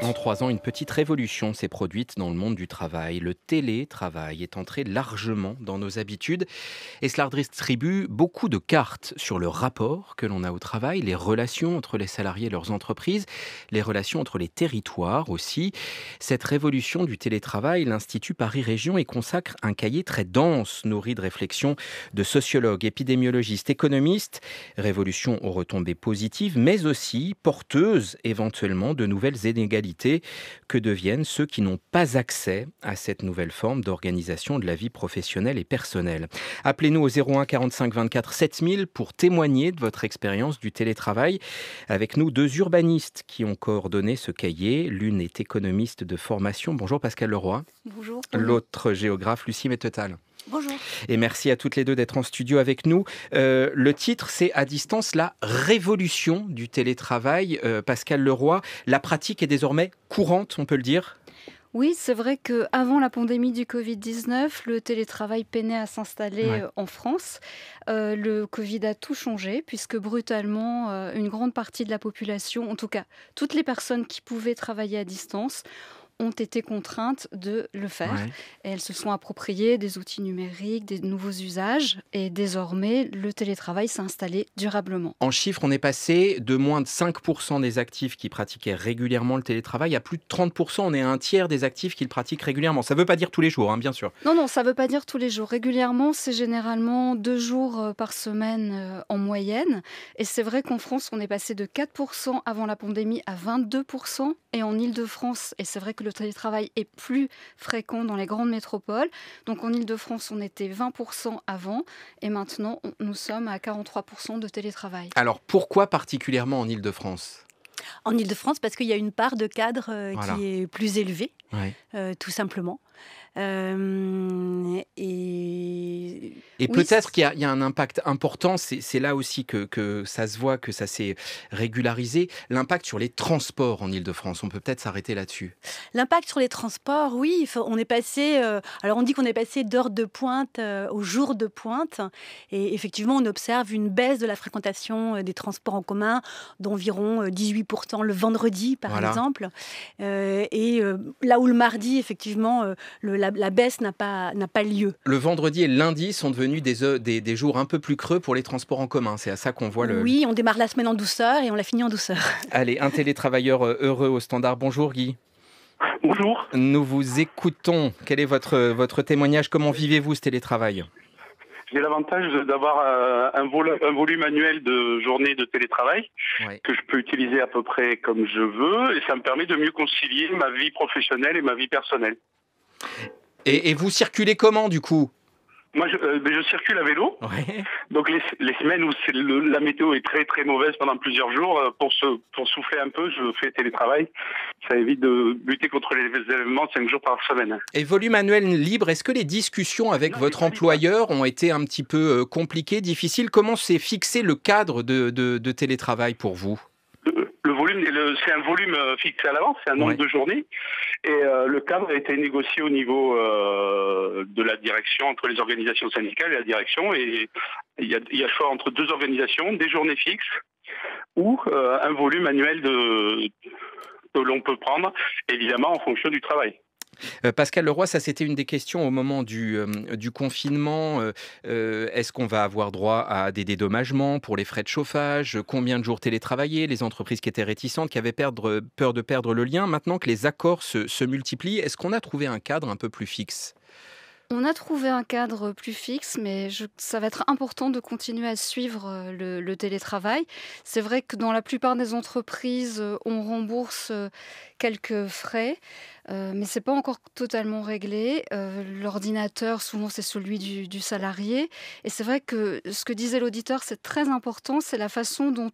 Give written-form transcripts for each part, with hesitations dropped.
En 3 ans, une petite révolution s'est produite dans le monde du travail. Le télétravail est entré largement dans nos habitudes et cela redistribue beaucoup de cartes sur le rapport que l'on a au travail, les relations entre les salariés et leurs entreprises, les relations entre les territoires aussi. Cette révolution du télétravail, l'Institut Paris Région y consacre un cahier très dense, nourri de réflexions de sociologues, épidémiologistes, économistes. Révolution aux retombées positives, mais aussi porteuse éventuellement de nouvelles inégalités. Que deviennent ceux qui n'ont pas accès à cette nouvelle forme d'organisation de la vie professionnelle et personnelle. Appelez-nous au 01 45 24 7000 pour témoigner de votre expérience du télétravail. Avec nous, 2 urbanistes qui ont coordonné ce cahier. L'une est économiste de formation. Bonjour Pascal Leroy. Bonjour. L'autre géographe, Lucie Mettetal. Bonjour. Et merci à toutes les deux d'être en studio avec nous. Le titre, c'est à distance, la révolution du télétravail. Pascal Leroy, la pratique est désormais courante, on peut le dire ? Oui, c'est vrai qu'avant la pandémie du Covid-19, le télétravail peinait à s'installer en France. Le Covid a tout changé puisque brutalement, une grande partie de la population, en tout cas toutes les personnes qui pouvaient travailler à distance, ont été contraintes de le faire. Ouais. Et elles se sont appropriées des outils numériques, des nouveaux usages. Et désormais, le télétravail s'est installé durablement. En chiffres, on est passé de moins de 5% des actifs qui pratiquaient régulièrement le télétravail à plus de 30%. On est à un tiers des actifs qui le pratiquent régulièrement. Ça ne veut pas dire tous les jours, hein, bien sûr. Non, ça ne veut pas dire tous les jours. Régulièrement, c'est généralement 2 jours par semaine en moyenne. Et c'est vrai qu'en France, on est passé de 4% avant la pandémie à 22%. Et en Île-de-France, et c'est vrai que le télétravail est plus fréquent dans les grandes métropoles. Donc en Île-de-France, on était 20% avant. Et maintenant, nous sommes à 43% de télétravail. Alors pourquoi particulièrement en Île-de-France ? En Île-de-France, parce qu'il y a une part de cadres Voilà. qui est plus élevée, Ouais. tout simplement. Et Et Oui, peut-être qu'il y a un impact important, c'est là aussi que ça se voit, que ça s'est régularisé, l'impact sur les transports en Île-de-France. On peut peut-être s'arrêter là-dessus. l'impact sur les transports, oui, on est passé. Alors on dit qu'on est passé d'heures de pointe aux jours de pointe, et effectivement, on observe une baisse de la fréquentation des transports en commun d'environ 18% le vendredi, par Voilà. exemple. Là où le mardi, effectivement, la baisse n'a pas lieu. Le vendredi et le lundi sont devenus des jours un peu plus creux pour les transports en commun. C'est à ça qu'on voit Oui, on démarre la semaine en douceur et on la finit en douceur. Allez, un télétravailleur heureux au standard. Bonjour Guy. Bonjour. Nous vous écoutons. Quel est votre témoignage ? Comment vivez-vous ce télétravail ? J'ai l'avantage d'avoir un volume annuel de journées de télétravail Ouais. que je peux utiliser à peu près comme je veux et ça me permet de mieux concilier ma vie professionnelle et ma vie personnelle. Et vous circulez comment du coup ? Moi, je circule à vélo, Ouais. donc les semaines où la météo est très très mauvaise pendant plusieurs jours, pour souffler un peu, je fais télétravail. Ça évite de lutter contre les événements 5 jours par semaine. Et volume annuel libre, est-ce que les discussions avec Non, votre c'est pas libre. employeur ont été un petit peu compliquées, difficiles ? Comment s'est fixé le cadre de télétravail pour vous ? Le volume, c'est un volume fixé à l'avance, c'est un nombre Ouais. de journées. Et le cadre a été négocié au niveau de la direction, entre les organisations syndicales et la direction. Et il y a choix entre 2 organisations, des journées fixes ou un volume annuel que l'on peut prendre, évidemment en fonction du travail. Pascal Leroy, ça c'était une des questions au moment du confinement. Est-ce qu'on va avoir droit à des dédommagements pour les frais de chauffage ? Combien de jours télétravailler ? Les entreprises qui étaient réticentes, qui avaient peur de perdre le lien. Maintenant que les accords se multiplient, est-ce qu'on a trouvé un cadre un peu plus fixe ? On a trouvé un cadre plus fixe, mais ça va être important de continuer à suivre le télétravail. C'est vrai que dans la plupart des entreprises, on rembourse quelques frais, mais ce n'est pas encore totalement réglé. L'ordinateur, souvent, c'est celui du salarié. Et c'est vrai que ce que disait l'auditeur, c'est très important. C'est la façon dont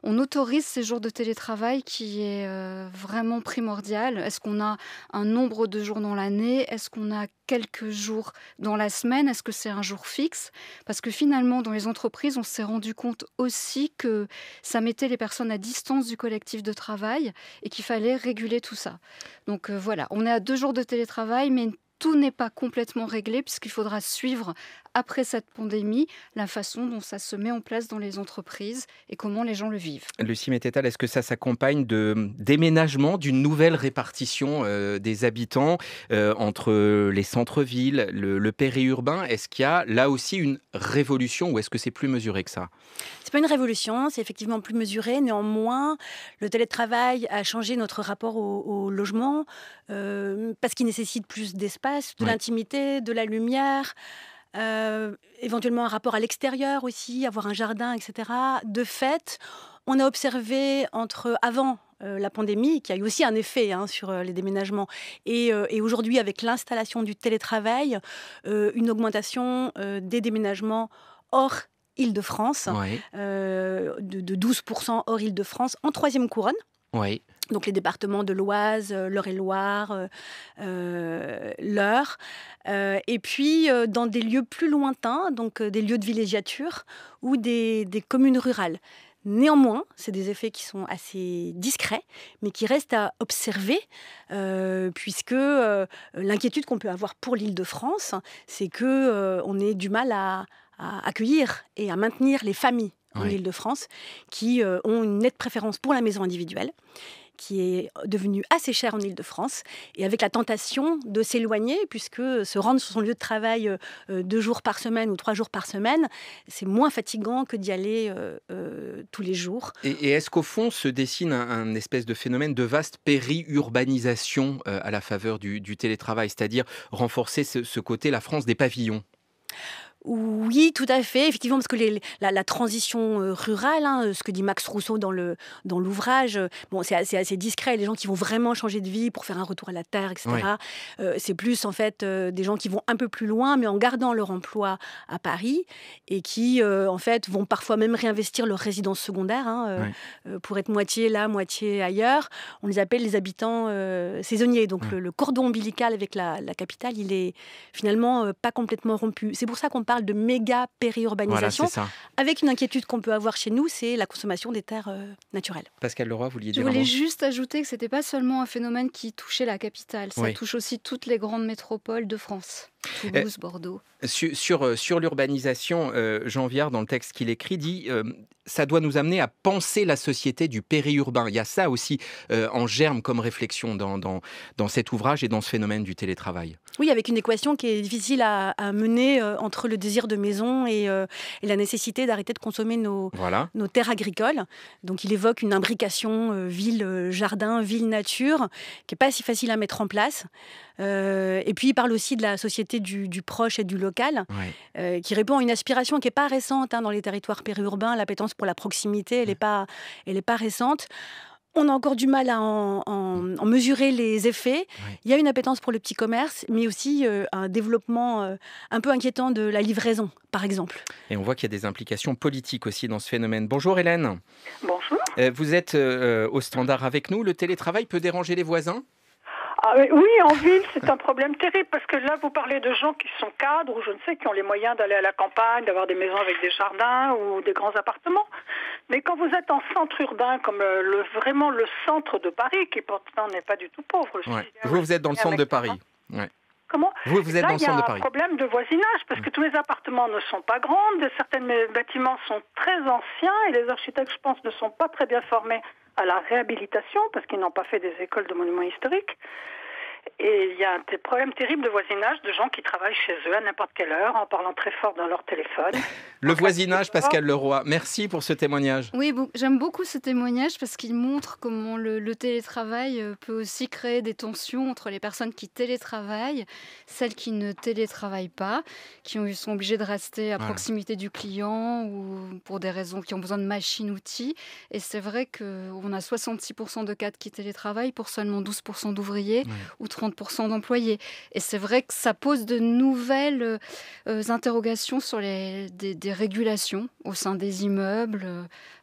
on autorise ces jours de télétravail qui est vraiment primordial. Est-ce qu'on a un nombre de jours dans l'année ? Est-ce qu'on a quelques jours dans la semaine ? Est-ce que c'est un jour fixe ? Parce que finalement, dans les entreprises, on s'est rendu compte aussi que ça mettait les personnes à distance du collectif de travail et qu'il fallait réguler tout ça. Donc voilà, on est à 2 jours de télétravail, mais tout n'est pas complètement réglé puisqu'il faudra suivre après cette pandémie, la façon dont ça se met en place dans les entreprises et comment les gens le vivent. Lucie Mettetal, est-ce que ça s'accompagne de déménagement, d'une nouvelle répartition des habitants entre les centres-villes, le périurbain? Est-ce qu'il y a là aussi une révolution ou est-ce que c'est plus mesuré que ça? C'est pas une révolution, c'est effectivement plus mesuré. Néanmoins, le télétravail a changé notre rapport au logement parce qu'il nécessite plus d'espace, de Ouais. l'intimité, de la lumière, éventuellement un rapport à l'extérieur aussi, avoir un jardin, etc. De fait, on a observé avant la pandémie, qui a eu aussi un effet sur les déménagements, et aujourd'hui avec l'installation du télétravail, une augmentation des déménagements hors Île-de-France, Oui, de 12% hors Île-de-France, en troisième couronne. oui, Donc les départements de l'Oise, l'Eure-et-Loire, l'Eure. Et puis dans des lieux plus lointains, donc des lieux de villégiature ou des communes rurales. Néanmoins, c'est des effets qui sont assez discrets, mais qui restent à observer, puisque l'inquiétude qu'on peut avoir pour l'Île-de-France, c'est qu'on ait du mal à accueillir et à maintenir les familles en oui. Île-de-France qui ont une nette préférence pour la maison individuelle, qui est devenue assez chère en Île-de-France, et avec la tentation de s'éloigner, puisque se rendre sur son lieu de travail 2 jours par semaine ou 3 jours par semaine, c'est moins fatigant que d'y aller tous les jours. Et est-ce qu'au fond se dessine un espèce de phénomène de vaste périurbanisation à la faveur du télétravail, c'est-à-dire renforcer ce côté la France des pavillons? Oui, tout à fait, effectivement, parce que la transition rurale, ce que dit Max Rousseau dans l'ouvrage, bon, c'est assez discret, les gens qui vont vraiment changer de vie pour faire un retour à la terre, etc. Oui, C'est plus, en fait, des gens qui vont un peu plus loin, mais en gardant leur emploi à Paris, et qui, en fait, vont parfois même réinvestir leur résidence secondaire, oui, pour être moitié là, moitié ailleurs. On les appelle les habitants saisonniers. Donc, oui. le cordon ombilical avec la capitale, il est finalement pas complètement rompu. C'est pour ça qu'on parle de méga Voilà, périurbanisation, c'est ça. avec une inquiétude qu'on peut avoir chez nous, c'est la consommation des terres naturelles. Pascal Leroy, vous vouliez Je dire un voulais mot? juste ajouter que c'était pas seulement un phénomène qui touchait la capitale, ça Oui. touche aussi toutes les grandes métropoles de France. Toulouse, Bordeaux. Sur l'urbanisation, Jean Viard, dans le texte qu'il écrit, dit ça doit nous amener à penser la société du périurbain. Il y a ça aussi en germe comme réflexion dans cet ouvrage et dans ce phénomène du télétravail. Oui, avec une équation qui est difficile à mener entre le désir de maison et la nécessité d'arrêter de consommer Voilà. nos terres agricoles. Donc il évoque une imbrication ville-jardin, ville-nature, qui n'est pas si facile à mettre en place. Et puis il parle aussi de la société du proche et du local, Ouais. qui répond à une aspiration qui n'est pas récente dans les territoires périurbains. L'appétence pour la proximité, elle n'est pas récente. On a encore du mal à en mesurer les effets. Ouais. Il y a une appétence pour le petit commerce, mais aussi un développement un peu inquiétant de la livraison, par exemple. Et on voit qu'il y a des implications politiques aussi dans ce phénomène. Bonjour Hélène. Bonjour. Vous êtes au standard avec nous. Le télétravail peut déranger les voisins? Ah, oui, en ville, c'est un problème terrible parce que là, vous parlez de gens qui sont cadres ou je ne sais, qui ont les moyens d'aller à la campagne, d'avoir des maisons avec des jardins ou des grands appartements. Mais quand vous êtes en centre urbain, comme vraiment le centre de Paris, qui pourtant n'est pas du tout pauvre. Ouais. Vous êtes dans le centre de Paris. Ouais. Comment? Vous êtes Là, dans le centre de il y a Paris. un problème de voisinage parce que tous les appartements ne sont pas grands, certains bâtiments sont très anciens et les architectes, je pense, ne sont pas très bien formés à la réhabilitation parce qu'ils n'ont pas fait des écoles de monuments historiques. Et il y a un problème terrible de voisinage, de gens qui travaillent chez eux à n'importe quelle heure en parlant très fort dans leur téléphone. Le voisinage, Pascal Leroy. Merci pour ce témoignage. Oui, j'aime beaucoup ce témoignage parce qu'il montre comment le télétravail peut aussi créer des tensions entre les personnes qui télétravaillent, celles qui ne télétravaillent pas, sont obligées de rester à Voilà. proximité du client ou pour des raisons qui ont besoin de machines-outils. Et c'est vrai qu'on a 66% de cadres qui télétravaillent pour seulement 12% d'ouvriers ou 30% d'employés. Et c'est vrai que ça pose de nouvelles interrogations sur des régulations au sein des immeubles,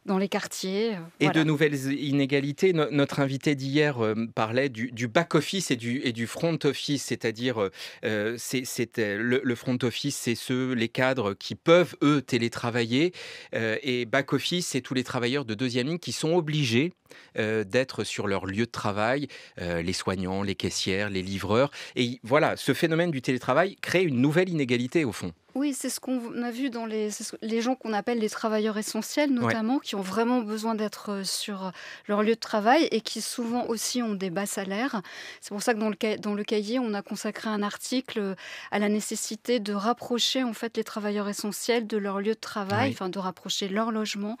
dans les quartiers. Et Voilà. de nouvelles inégalités. Notre invité d'hier parlait du back-office et du front-office, c'est-à-dire le front-office, c'est les cadres qui peuvent, eux, télétravailler, et back-office, c'est tous les travailleurs de deuxième ligne qui sont obligés d'être sur leur lieu de travail, les soignants, les caissières, caissières, les livreurs. Et voilà, ce phénomène du télétravail crée une nouvelle inégalité au fond. Oui, c'est ce qu'on a vu dans les gens qu'on appelle les travailleurs essentiels, Ouais. notamment, qui ont vraiment besoin d'être sur leur lieu de travail et qui souvent aussi ont des bas salaires. C'est pour ça que dans le cahier, on a consacré un article à la nécessité de rapprocher en fait les travailleurs essentiels de leur lieu de travail, Oui. enfin de rapprocher leur logement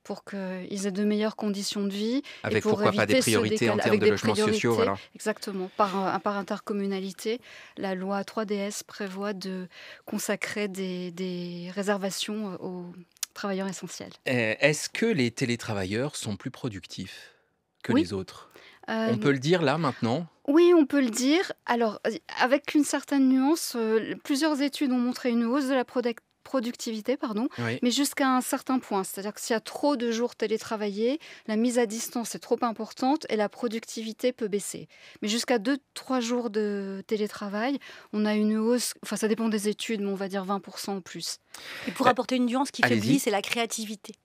pour qu'ils aient de meilleures conditions de vie et Avec pour pourquoi pas des éviter ce priorités en décalage, termes avec de des logements sociaux, priorités, voilà. exactement, par intercommunalité. La loi 3DS prévoit de consacrer des réservations aux travailleurs essentiels. Est-ce que les télétravailleurs sont plus productifs que Oui, les autres? On euh, peut le dire là maintenant? oui, on peut le dire. Alors, avec une certaine nuance, plusieurs études ont montré une hausse de la productivité, pardon, Oui. mais jusqu'à un certain point. C'est-à-dire que s'il y a trop de jours télétravaillés, la mise à distance est trop importante et la productivité peut baisser. Mais jusqu'à 2, 3 jours de télétravail, on a une hausse, enfin ça dépend des études, mais on va dire 20% en plus. Et pour Euh, apporter une nuance qui Allez-y. faiblit, c'est la créativité.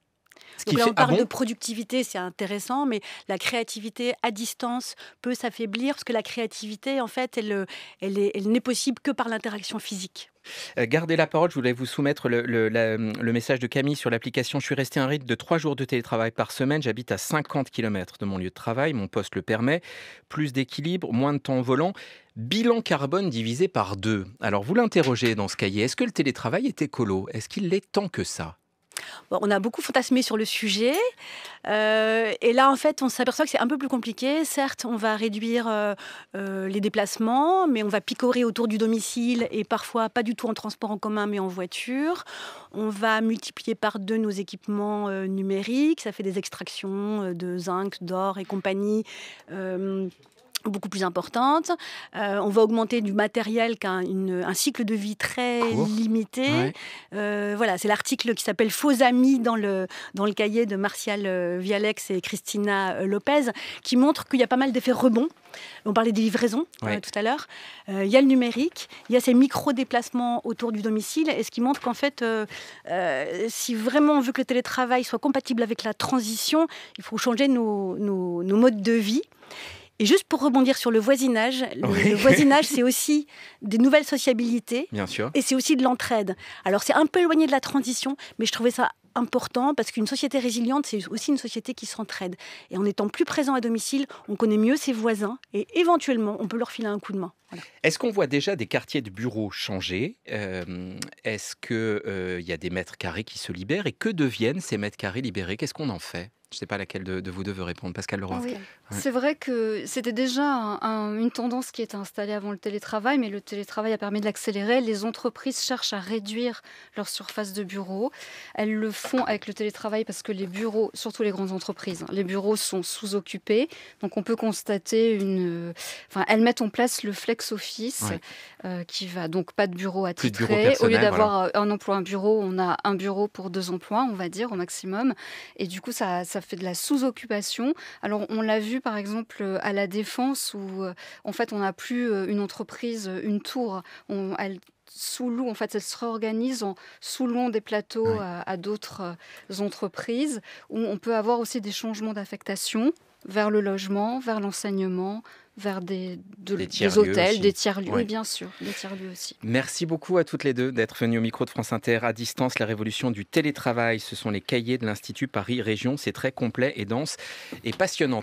Ce Donc qui là, fait... on Ah parle de bon? productivité, c'est intéressant, mais la créativité à distance peut s'affaiblir parce que la créativité, en fait, elle n'est possible que par l'interaction physique. Gardez la parole, je voulais vous soumettre le message de Camille sur l'application. Je suis resté à un rythme de 3 jours de télétravail par semaine. J'habite à 50 km de mon lieu de travail. Mon poste le permet. Plus d'équilibre, moins de temps au volant. Bilan carbone divisé par 2. Alors, vous l'interrogez dans ce cahier. Est-ce que le télétravail est écolo? Est-ce qu'il l'est tant que ça? Bon, on a beaucoup fantasmé sur le sujet. Et là, en fait, on s'aperçoit que c'est un peu plus compliqué. Certes, on va réduire les déplacements, mais on va picorer autour du domicile et parfois pas du tout en transport en commun, mais en voiture. On va multiplier par 2 nos équipements numériques. Ça fait des extractions de zinc, d'or et compagnie. Beaucoup plus importante. On va augmenter du matériel qui a un cycle de vie très Court. limité. Ouais. Voilà, c'est l'article qui s'appelle Faux amis dans le cahier de Martial Vialex et Christina Lopez, qui montre qu'il y a pas mal d'effets rebonds. On parlait des livraisons Ouais. tout à l'heure. Il y a le numérique, il y a ces micro-déplacements autour du domicile, et ce qui montre qu'en fait, si vraiment on veut que le télétravail soit compatible avec la transition, il faut changer nos modes de vie. Et juste pour rebondir sur le voisinage, Oui. le voisinage, c'est aussi des nouvelles sociabilités Bien sûr. et c'est aussi de l'entraide. Alors, c'est un peu éloigné de la transition, mais je trouvais ça important parce qu'une société résiliente, c'est aussi une société qui s'entraide. Et en étant plus présent à domicile, on connaît mieux ses voisins et éventuellement, on peut leur filer un coup de main. Voilà. Est-ce qu'on voit déjà des quartiers de bureaux changer? Est-ce qu'il y a des mètres carrés qui se libèrent? Et que deviennent ces mètres carrés libérés? Qu'est-ce qu'on en fait? Je ne sais pas laquelle de vous deux veut répondre. Pascal Leroy. Oui, Pascal. Ouais. c'est vrai que c'était déjà une tendance qui était installée avant le télétravail, mais le télétravail a permis de l'accélérer. Les entreprises cherchent à réduire leur surface de bureau. Elles le font avec le télétravail parce que les bureaux, surtout les grandes entreprises, les bureaux sont sous-occupés. Donc on peut constater elles mettent en place le flex office Ouais. qui va donc pas de bureau Plus de bureau attitré. Au lieu personnel, d'avoir un emploi, un bureau, on a un bureau pour 2 emplois, on va dire, au maximum. Et du coup, ça fait de la sous-occupation. Alors, on l'a vu, par exemple, à la Défense, où, en fait, on n'a plus une entreprise, une tour. Elle sous-loue, en fait, elle se réorganise en sous-louant des plateaux Ouais. à d'autres entreprises, où on peut avoir aussi des changements d'affectation vers le logement, vers l'enseignement, vers des tiers-lieux hôtels, aussi. des tiers-lieux, Ouais. oui, bien sûr, des tiers-lieux aussi. Merci beaucoup à toutes les deux d'être venues au micro de France Inter. À distance, la révolution du télétravail, ce sont les cahiers de l'Institut Paris Région. C'est très complet et dense et passionnant.